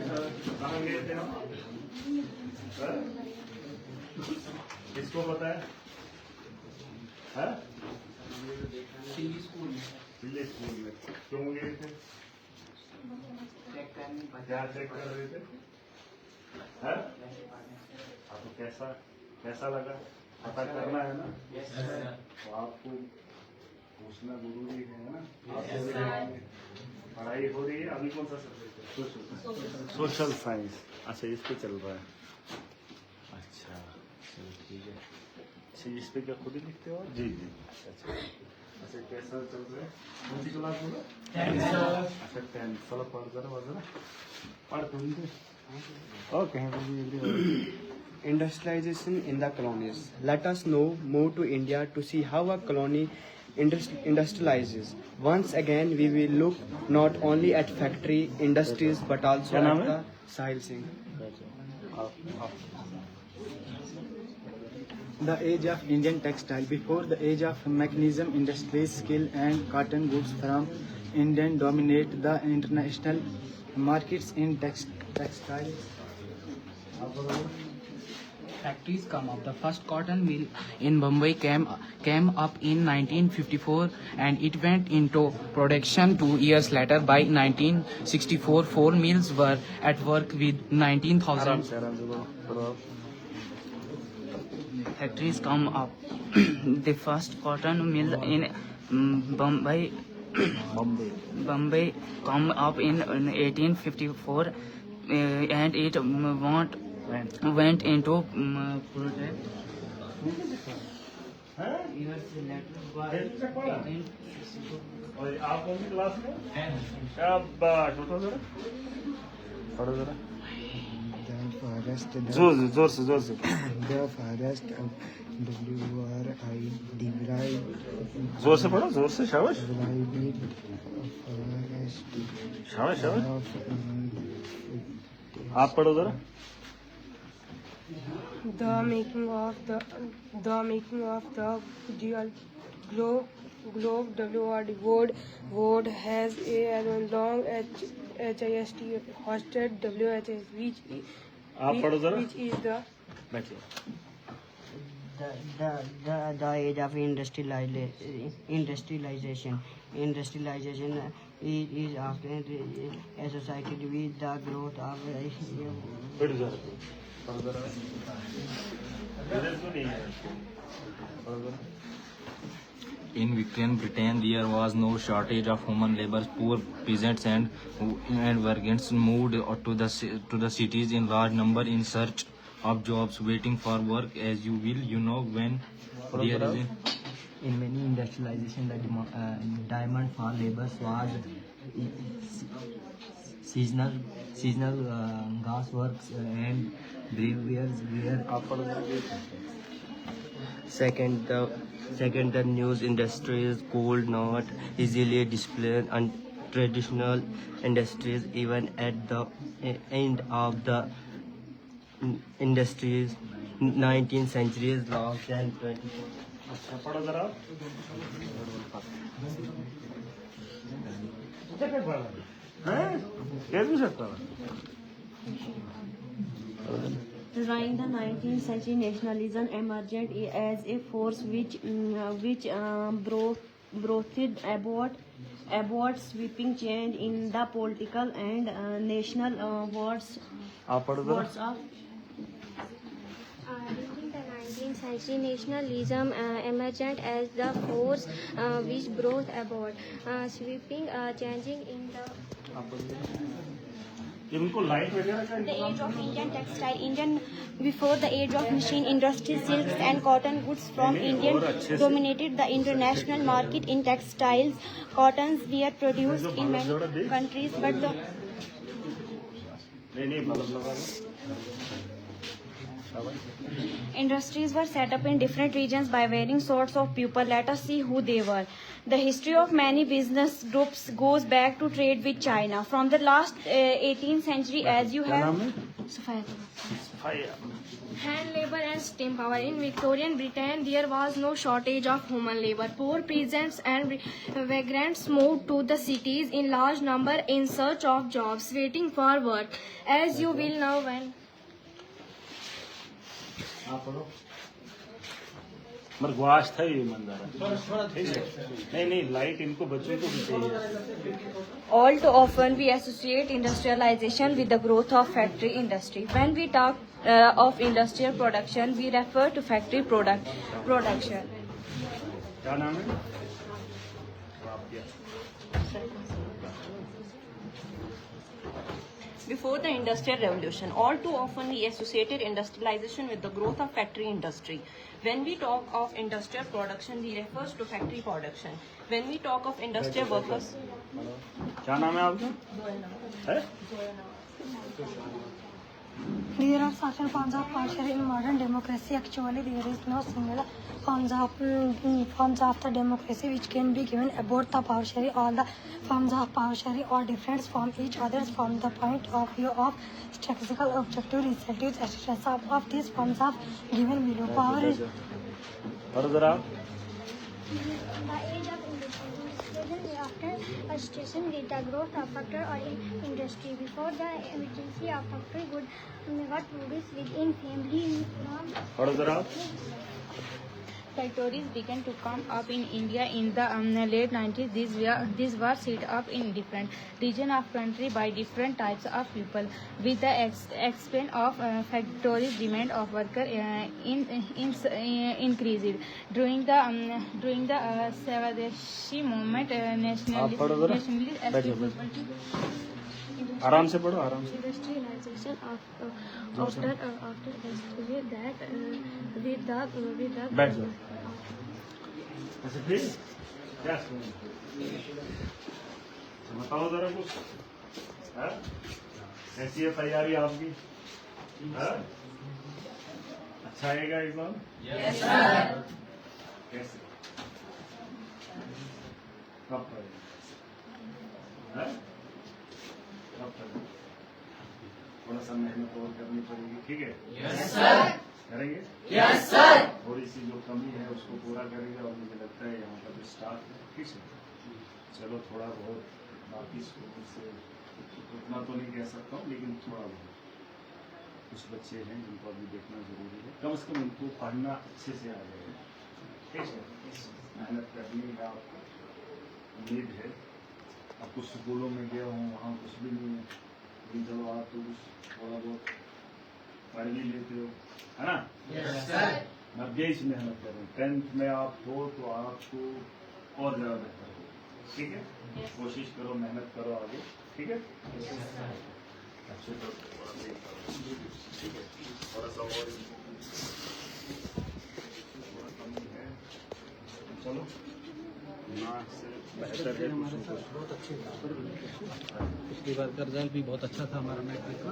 कहाँ गए थे हम? किसको पता है? दिल्ली स्कूल में दिल्ली स्कूल में क्यों गए थे? चेक करने क्या चेक कर रहे थे? आपको कैसा लगा? पता करना है ना? तो आपको पूछना जरूरी है ना? पढ़ाई हो रही है। अभी कौन सा सब्जेक्ट है? Social science. अच्छा, इस पे चल रहा है। अच्छा चलो ठीक है। अच्छा, इस पे क्या खुद ही लिखते हो? जी जी। अच्छा कैसा चल रहा है? कौन सी क्लास बोला? 10th। अच्छा 10th। चलो पढ़ जरा पढ़ तुमसे। Okay. Industrialization in the colonies. Let us now move to India to see how a colony industrializes. Once again, we will look not only at factory industries but also क्या नाम at है? the Sahil Singh. The age of Indian textile. Before the age of mechanism, industries, skill and cotton goods from Indian dominate the international markets in textiles. Factories come up. The first cotton mill in Bombay came up in 1954 and it went into production 2 years later. By 1964, 4 mills were at work with 19,000 factories come up. The first cotton mill in Bombay come up in 1854 and it went into production years later by 1864. और आप कौन सी class में? शाबाश, उठो जरा, पढ़ो जरा। जोर से The forest of WRI derived जोर से पढ़ो, जोर से। शाबाश शाबाश शाबाश। आप पढ़ो जरा। The making of the globe Word has a long HIST hosted WHS आप पढ़ो जरा। which is the बैठिए। The age of industrialization is often associated with the growth of बैठ जरा, पढ़ो जरा। इधर क्यों नहीं है? पढ़ो जरा। In Victorian Britain, there was no shortage of human labor. Poor peasants and vagrants moved to the cities in large number in search of jobs, waiting for work. As you know, when there is in many industrialization, the demand for labor was seasonal gas works and breweries were. Second, the news industries could not easily displace traditional industries even at the end of the industries 19th centuries lost than 24. अच्छा पढ़ो जरा। कैसे सकता है? During the 19th century, nationalism emerged as a force which brought about sweeping change in the political and national words आप पढ़ो जरा। During the 19th century, nationalism emerged as the force which brought about sweeping changing in the इनको light वगैरह का The age of Indian textile. Before the age of machine industry, silks and cotton goods from Indian dominated the international market in textiles. Cottons were produced in many countries, but the नहीं मतलब लगा Industries were set up in different regions by varying sorts of people. Let us see who they were. The history of many business groups goes back to trade with China. From the last 18th century, as you have... Hand labor and steam power. In Victorian Britain, there was no shortage of human labor. Poor peasants and vagrants moved to the cities in large number in search of jobs, waiting for work. As you will know when... मरगवाश था ये मंदारा। नहीं light इनको बच्चों को भी चाहिए। All too often we associate industrialization with the growth of factory industry. When we talk of industrial production, we refer to factory production. क्या नाम है? Before the Industrial Revolution, all too often we associated industrialization with the growth of factory industry. When we talk of industrial production, we refer to factory production. When we talk of industrial workers... क्या नाम है आपका? There are certain forms of power in modern democracy. Actually, there is no single forms of the democracy which can be given about the power sharing. All the forms of power sharing are different from each other from the point of view of statistical objective results, etc. Some of these forms of given below power is... The age of industrialization after association with the growth of factory or industry. Before the emergency of factory would got produced within family from factories began to come up in India in the late 90s. These were set up in different regions of country by different types of people. With the expansion of factories, demand of worker increased. During the Swadeshi movement, आराम से पढ़ो आराम से। Industrialization after that with the बैठ जाओ। ऐसे please क्या बताओ जरा कुछ। कैसी है तैयारी आपकी? अच्छा आएगा एग्जाम? Yes sir. कैसे? कब पढ़ेंगे? थोड़ा सा मेहनत और करनी पड़ेगी, ठीक है? Yes sir. करेंगे? Yes sir. थोड़ी सी जो कमी है उसको पूरा करेंगे और मुझे लगता है यहाँ का जो स्टाफ है ठीक है, चलो थोड़ा बहुत बाकी स्कूल से उतना तो नहीं कह सकता हूँ लेकिन थोड़ा बहुत कुछ बच्चे हैं जिनको अभी देखना जरूरी है, कम से कम उनको पढ़ना अच्छे से आ जाएगा, ठीक है? मेहनत करनी है, आपको उम्मीद है। अब कुछ स्कूलों में गया हूँ वहाँ कुछ भी नहीं है, लेकिन चलो आप तो कुछ थोड़ा बहुत पढ़ भी लेते हो, है ना? Yes sir. मध्येश मेहनत करें, 10th में आप हो तो आपको और ज़्यादा बेहतर हो, ठीक है? कोशिश करो, मेहनत करो आगे, ठीक है? अच्छे तो ठीक है, थोड़ा सा और थोड़ा कमी है, चलो बेहतर है। बहुत अच्छे पिछली बार का रिजल्ट भी बहुत अच्छा था हमारा मैट्रिक का।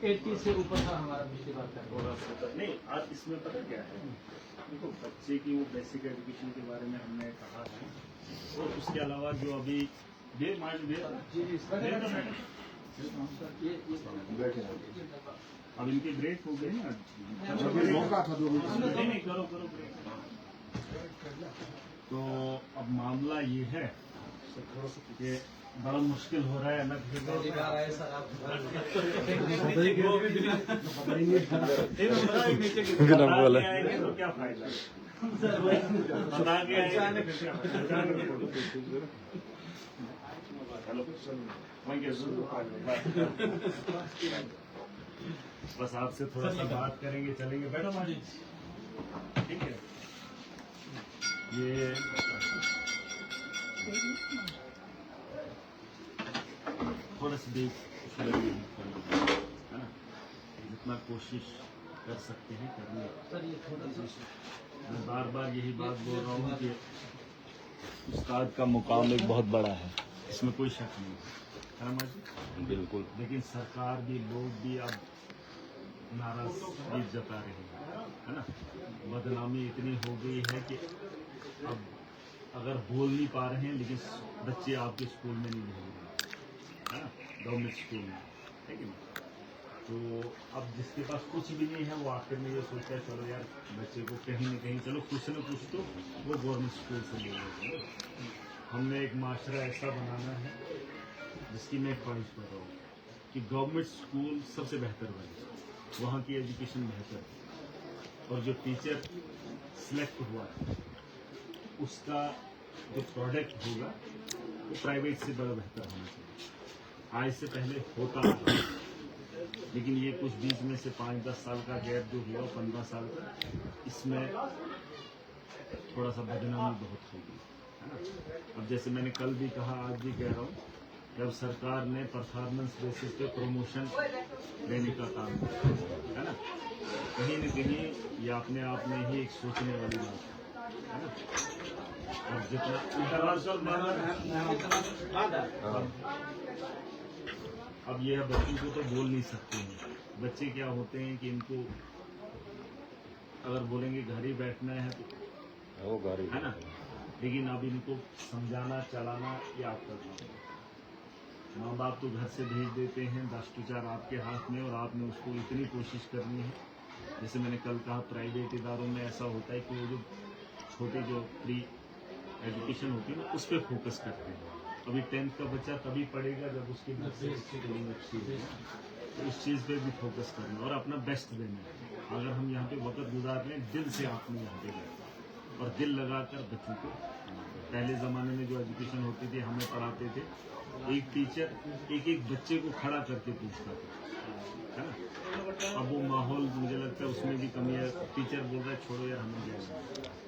80 से ऊपर था हमारा पिछली बार का। नहीं आज इसमें पता क्या है, देखो बच्चे की वो बेसिक एजुकेशन के बारे में हमने कहा है और उसके अलावा जो अभी अब इनके ब्रेक हो गए ना, नहीं करो ब्रेक। तो अब मामला ये है कि बड़ा मुश्किल हो रहा है अलग तो क्या फायदा, बता के बस आपसे थोड़ा सा बात करेंगे, चलेंगे, बैठो माजी, ठीक है? ये थोड़ा सा देख है ना, जितना कोशिश कर सकते हैं करने। मैं बार बार यही बात बोल रहा हूँ कि उस्ताद का मुकाम एक बहुत बड़ा है, इसमें कोई शक नहीं, है ना माजी? बिल्कुल। लेकिन सरकार भी, लोग भी अब नाराजगी जता रहे हैं, है ना? बदनामी इतनी हो गई है कि अब अगर बोल नहीं पा रहे हैं, लेकिन बच्चे आपके स्कूल में नहीं बोल रहे, है ना? गवर्नमेंट स्कूल में, है कि नहीं? तो अब जिसके पास कुछ भी नहीं है वो आखिर में ये सोचता है चलो यार बच्चे को कहीं न कहीं चलो कुछ न कुछ तो वो गवर्नमेंट स्कूल से ले लेते हैं। हमने एक माशरा ऐसा बनाना है जिसकी मैं ख्वाहिश कर रहा हूँ कि गवर्नमेंट स्कूल सबसे बेहतर बने, वहाँ की एजुकेशन बेहतर है, और जो टीचर सिलेक्ट हुआ है उसका जो प्रोडक्ट होगा वो प्राइवेट से बड़ा बेहतर होना चाहिए। आज से पहले होता है, लेकिन ये कुछ बीच में से 5-10 साल का गैप जो हुआ, 15 साल का, इसमें थोड़ा सा बदनामी बहुत होगी, है ना? अब जैसे मैंने कल भी कहा, आज भी कह रहा हूँ कि अब सरकार ने परफॉर्मेंस बेसिस पे प्रमोशन देने का काम किया, है ना? कहीं न कहीं ये अपने आप में ही एक सोचने वाली बात है ना? और जितना अब ये बच्चों को तो बोल नहीं सकते हैं। बच्चे क्या होते हैं कि इनको अगर बोलेंगे घर ही बैठना है तो वो घर ही, है ना? लेकिन अब इनको समझाना, चलाना ये आपका काम है। माँ बाप तो घर से भेज देते हैं, 10 to 4 आपके हाथ में, और आपने उसको इतनी कोशिश करनी है। जैसे मैंने कल कहा, प्राइवेट इदारों में ऐसा होता है कि वो जो छोटे जो प्री एजुकेशन होती है ना, उस पर फोकस करते हैं। अभी 10th का बच्चा तभी पढ़ेगा जब उसकी स्किलिंग अच्छी होगी, तो इस चीज़ पे भी फोकस करना और अपना बेस्ट देना है। अगर हम यहाँ पे वक्त गुजार रहे हैं, दिल से आपने यहाँ पे रहना और दिल लगाकर बच्चों को। पहले ज़माने में जो एजुकेशन होती थी, हमें पढ़ाते थे, एक टीचर एक बच्चे को खड़ा करके पूछता था, है ना? अब वो माहौल मुझे लगता है उसमें भी कमी है। टीचर बोल रहा है छोड़ो यार हमें जाएगा।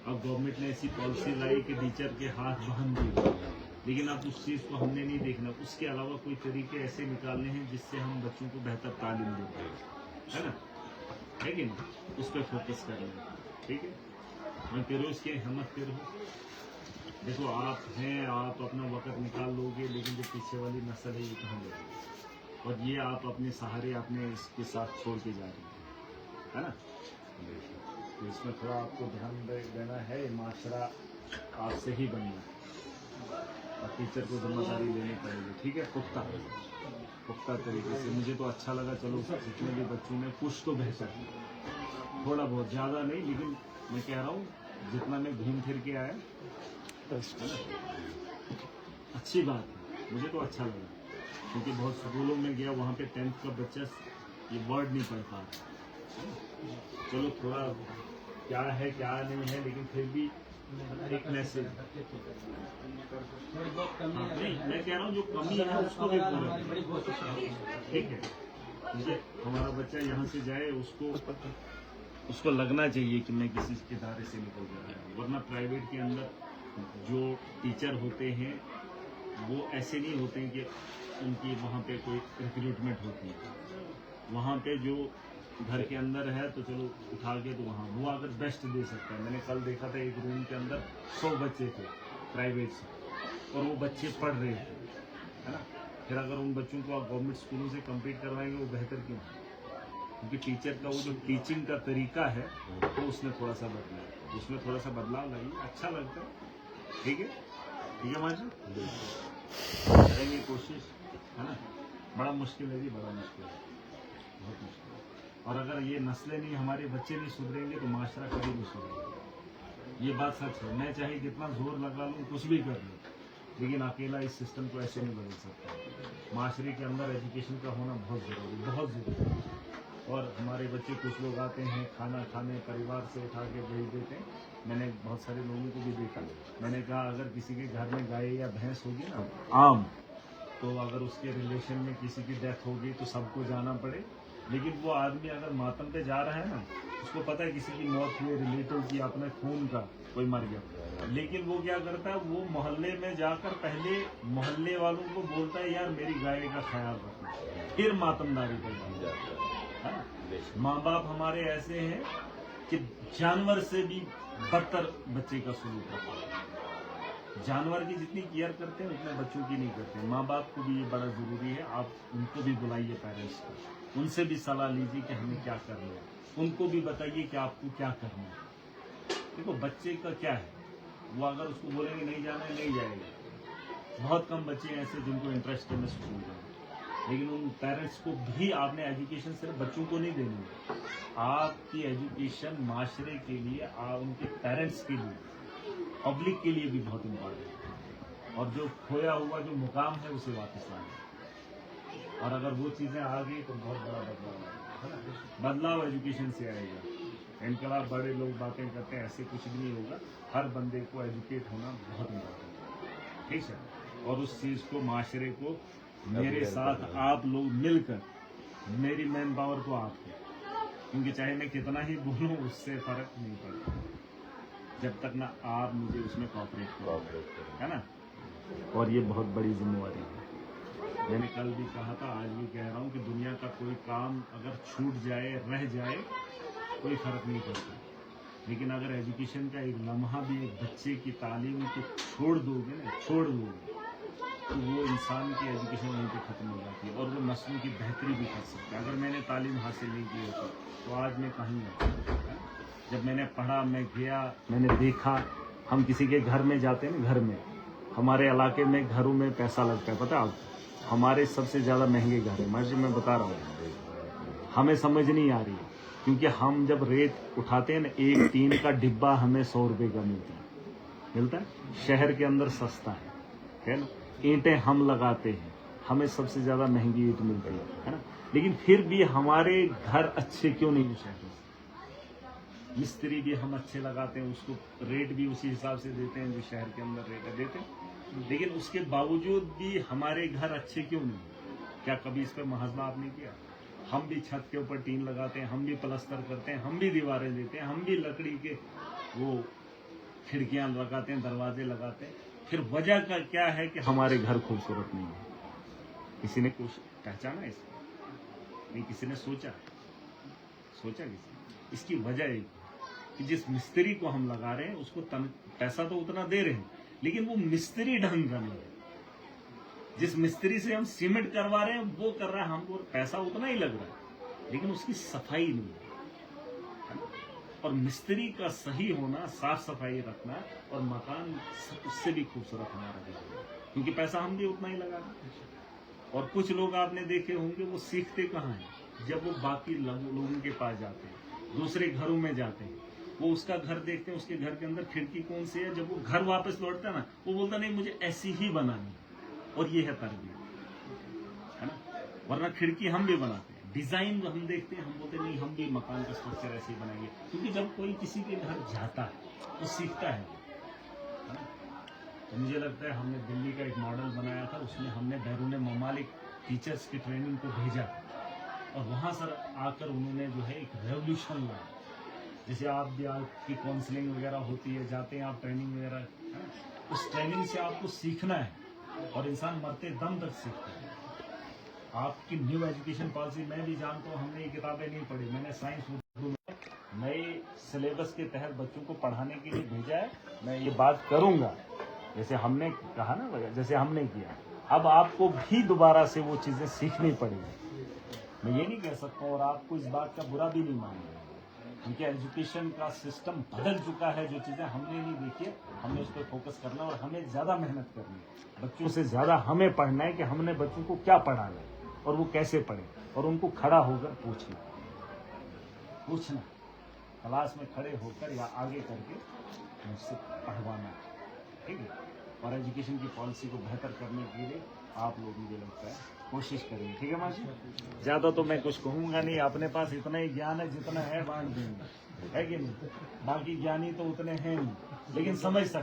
अब गवर्नमेंट ने ऐसी पॉलिसी लाई कि टीचर के हाथ बांध दिए, लेकिन अब उस चीज़ को हमने नहीं देखना। उसके अलावा कोई तरीके ऐसे निकालने हैं जिससे हम बच्चों को बेहतर तालीम दे पाए, है ना? है कि नहीं? उस पर फोकस करना है, ठीक है? मैं करो इसकी हिम्मत करो। देखो आप हैं, आप अपना वक्त निकाल लोगे, लेकिन जो पीछे वाली नस्ल है ये कहाँ जाएगी? और ये आप अपने सहारे अपने इसके साथ छोड़ के जा रहे हैं, है ना? तो इसमें थोड़ा आपको ध्यान देना है। माशरा आपसे ही बनना है और टीचर को जिम्मेदारी लेनी पड़ेगी, ठीक है? पुख्ता तरीके से। मुझे तो अच्छा लगा, चलो जितने भी बच्चों में कुछ तो बेहतर, थोड़ा बहुत, ज़्यादा नहीं, लेकिन मैं कह रहा हूँ जितना मैं घूम फिर के आया, अच्छी बात है। मुझे तो अच्छा लगा, क्योंकि बहुत स्कूलों में गया, वहाँ पे 10th का बच्चा ये वर्ड नहीं पढ़ पा रहा। चलो थोड़ा क्या है क्या नहीं है, लेकिन फिर भी एक मैसेज। नहीं, मैं कह रहा हूँ जो कमी है उसको भी पूरा, ठीक है? मुझे हमारा बच्चा यहाँ से जाए, उसको लगना चाहिए कि मैं किसी इदारे से निकल जा रहा हूँ। वरना प्राइवेट के अंदर जो टीचर होते हैं वो ऐसे नहीं होते हैं कि उनकी वहाँ पे कोई रिक्रूटमेंट होती है। वहाँ पे जो घर के अंदर है तो चलो उठा के, तो वहाँ वो अगर बेस्ट दे सकता है। मैंने कल देखा था एक रूम के अंदर 100 बच्चे थे प्राइवेट से, और वो बच्चे पढ़ रहे थे, है ना? फिर अगर उन बच्चों को आप गवर्नमेंट स्कूलों से कंपीट करवाएंगे, वो बेहतर क्यों? क्योंकि टीचर का वो जो टीचिंग का तरीका है वो उसमें थोड़ा सा बदलाव, उसमें थोड़ा सा बदलाव लाइए, अच्छा लगता है, ठीक है? ठीक है माजी, करेंगे कोशिश, है ना? बड़ा मुश्किल है जी, बड़ा मुश्किल है, बहुत मुश्किल है। और अगर ये नस्लें नहीं, हमारे बच्चे नहीं सुधरेंगे तो माशरा कभी नहीं सुधरेगा। ये बात सच है। मैं चाहे कितना जोर लगा लूँ, कुछ भी कर लूँ, लेकिन अकेला इस सिस्टम को ऐसे नहीं बदल सकता। माशरे के अंदर एजुकेशन का होना बहुत ज़रूरी, बहुत ज़रूरी है। और हमारे बच्चे, कुछ लोग आते हैं खाना खाने, परिवार से उठा के भेज देते हैं। मैंने बहुत सारे लोगों को भी देखा। मैंने कहा अगर किसी के घर में गाय या भैंस होगी ना, आम, तो अगर उसके रिलेशन में किसी की डेथ होगी तो सबको जाना पड़े। लेकिन वो आदमी अगर मातम पे जा रहा है ना, उसको पता है किसी की मौत हुई, रिलेटिव की, अपने खून का कोई मर गया, लेकिन वो क्या करता है, वो मोहल्ले में जाकर पहले मोहल्ले वालों को बोलता है यार मेरी गाय का ख्याल रखना, फिर मातमदारी पर जाता है। माँ बाप हमारे ऐसे हैं कि जानवर से भी बदतर बच्चे का सलूक करते हैं। जानवर की जितनी केयर करते हैं उतने बच्चों की नहीं करते। माँ बाप को भी ये बड़ा ज़रूरी है, आप उनको भी बुलाइए, पेरेंट्स को, उनसे भी सलाह लीजिए कि हमें क्या करना है, उनको भी बताइए कि आपको क्या करना है। देखो बच्चे का क्या है, वो अगर उसको बोलेंगे नहीं जाना है, नहीं जाएगा। बहुत कम बच्चे ऐसे जिनको इंटरेस्ट है मैं स्कूल जाऊँ, लेकिन उन पेरेंट्स को भी आपने एजुकेशन सिर्फ बच्चों को नहीं देनी है, आपकी एजुकेशन माशरे के लिए, उनके पेरेंट्स के लिए, पब्लिक के लिए भी बहुत इम्पोर्टेंट है। और जो खोया हुआ जो मुकाम है उसे वापस लाना, और अगर वो चीज़ें आ गई तो बहुत बड़ा बदलाव है ना। बदलाव एजुकेशन से आएगा। इनकलाब बड़े लोग बातें करते हैं, ऐसे कुछ भी नहीं होगा। हर बंदे को एजुकेट होना बहुत इम्पोर्टेंट है, ठीक है। और उस चीज़ को, माशरे को मेरे साथ आप लोग मिलकर, मेरी मैन पावर तो आप है, क्योंकि चाहे मैं कितना ही बोलूँ उससे फर्क नहीं पड़ता जब तक ना आप मुझे उसमें कोऑपरेट करो, है ना। और ये बहुत बड़ी जिम्मेवारी है। मैंने कल भी कहा था, आज भी कह रहा हूँ कि दुनिया का कोई काम अगर छूट जाए, रह जाए, कोई फर्क नहीं पड़ता, लेकिन अगर एजुकेशन का एक लम्हा भी एक बच्चे की तालीम को छोड़ दोगे ना, छोड़ दोगे, तो वो इंसान की एजुकेशन वहीं पे ख़त्म हो जाती है, और वो नस्लों की बेहतरी भी कर सकता है। अगर मैंने तालीम हासिल नहीं की होती तो आज मैं कहीं होता। जब मैंने पढ़ा, मैं गया, मैंने देखा, हम किसी के घर में जाते हैं ना, घर में, हमारे इलाके में घरों में पैसा लगता है, पता है आपको, हमारे सबसे ज़्यादा महंगे घर है। मैं बता रहा हूँ, हमें समझ नहीं आ रही है, क्योंकि हम जब रेत उठाते हैं ना, एक टीन का डिब्बा हमें 100 रुपये का मिलता है। शहर के अंदर सस्ता है ना। ईंटें हम लगाते हैं, हमें सबसे ज़्यादा महंगी ईंट मिलती है ना। लेकिन फिर भी हमारे घर अच्छे क्यों नहीं है शहरों से? मिस्त्री भी हम अच्छे लगाते हैं, उसको रेट भी उसी हिसाब से देते हैं जो शहर के अंदर रेट देते हैं, लेकिन उसके बावजूद भी हमारे घर अच्छे क्यों नहीं? क्या कभी इस पर मुहासबा आपने किया? हम भी छत के ऊपर टीन लगाते हैं, हम भी प्लास्टर करते हैं, हम भी दीवारें देते हैं, हम भी लकड़ी के वो खिड़कियां लगाते हैं, दरवाजे लगाते हैं। फिर वजह का क्या है कि हमारे घर खूबसूरत नहीं है? किसी ने कुछ पहचाना इसको? नहीं, किसी ने सोचा किसी? इसकी वजह एक कि जिस मिस्त्री को हम लगा रहे हैं उसको पैसा तो उतना दे रहे हैं, लेकिन वो मिस्त्री ढंग का नहीं है। जिस मिस्त्री से हम सीमेंट करवा रहे हैं वो कर रहा है, हमको पैसा उतना ही लग रहा है, लेकिन उसकी सफाई नहीं है। और मिस्त्री का सही होना, साफ सफाई रखना, और मकान उससे भी खूबसूरत हमारा है, क्योंकि पैसा हम भी उतना ही लगा रहे हैं। और कुछ लोग आपने देखे होंगे, वो सीखते कहाँ हैं? जब वो बाकी लोगों के पास जाते हैं, दूसरे घरों में जाते हैं, वो उसका घर देखते हैं, उसके घर के अंदर खिड़की कौन सी है। जब वो घर वापस लौटता है ना, वो बोलता नहीं मुझे ऐसी ही बनानी है। और ये है तरबियत, है ना। वरना खिड़की हम भी बनाते हैं, डिजाइन हम देखते हैं, हम बोलते नहीं हम भी मकान का स्ट्रक्चर ऐसे ही बनाएंगे, क्योंकि जब कोई किसी के घर जाता है तो सीखता है ना। तो मुझे लगता है हमने दिल्ली का एक मॉडल बनाया था, उसमें हमने बैरून ममालिक टीचर्स की ट्रेनिंग को भेजा, और वहाँ सर आकर उन्होंने जो है एक रेवोल्यूशन लाया। जैसे आप भी आपकी काउंसलिंग वगैरह होती है, जाते हैं आप ट्रेनिंग वगैरह, उस ट्रेनिंग से आपको सीखना है, और इंसान मरते दम तक सीखता है। आपकी न्यू एजुकेशन पॉलिसी मैं भी जानता हूँ, हमने ये किताबें नहीं पढ़ी, मैंने साइंस उर्दू में नए सिलेबस के तहत बच्चों को पढ़ाने के लिए भेजा है। मैं ये बात करूँगा जैसे हमने कहा ना, जैसे हमने किया, अब आपको भी दोबारा से वो चीज़ें सीखनी पड़ेगी। मैं ये नहीं कह सकता, और आपको इस बात का बुरा भी नहीं मानना, क्योंकि एजुकेशन का सिस्टम बदल चुका है। जो चीज़ें हमने नहीं देखी है, हमने उस पर फोकस करना, और हमें ज़्यादा मेहनत करनी है। बच्चों से ज़्यादा हमें पढ़ना है कि हमने बच्चों को क्या पढ़ाना है और वो कैसे पढ़े, और उनको खड़ा होकर पूछना, क्लास में खड़े होकर या आगे करके मुझसे पढ़वाना, ठीक है। और एजुकेशन की पॉलिसी को बेहतर करने के लिए आप लोग, मुझे लगता है, कोशिश करेंगे, ठीक है माजी। ज़्यादा तो मैं कुछ कहूँगा नहीं, अपने पास इतना ही ज्ञान है, जितना है बांट देंगे, है कि नहीं। बाकी ज्ञानी तो उतने हैं नहीं, लेकिन समझ सकते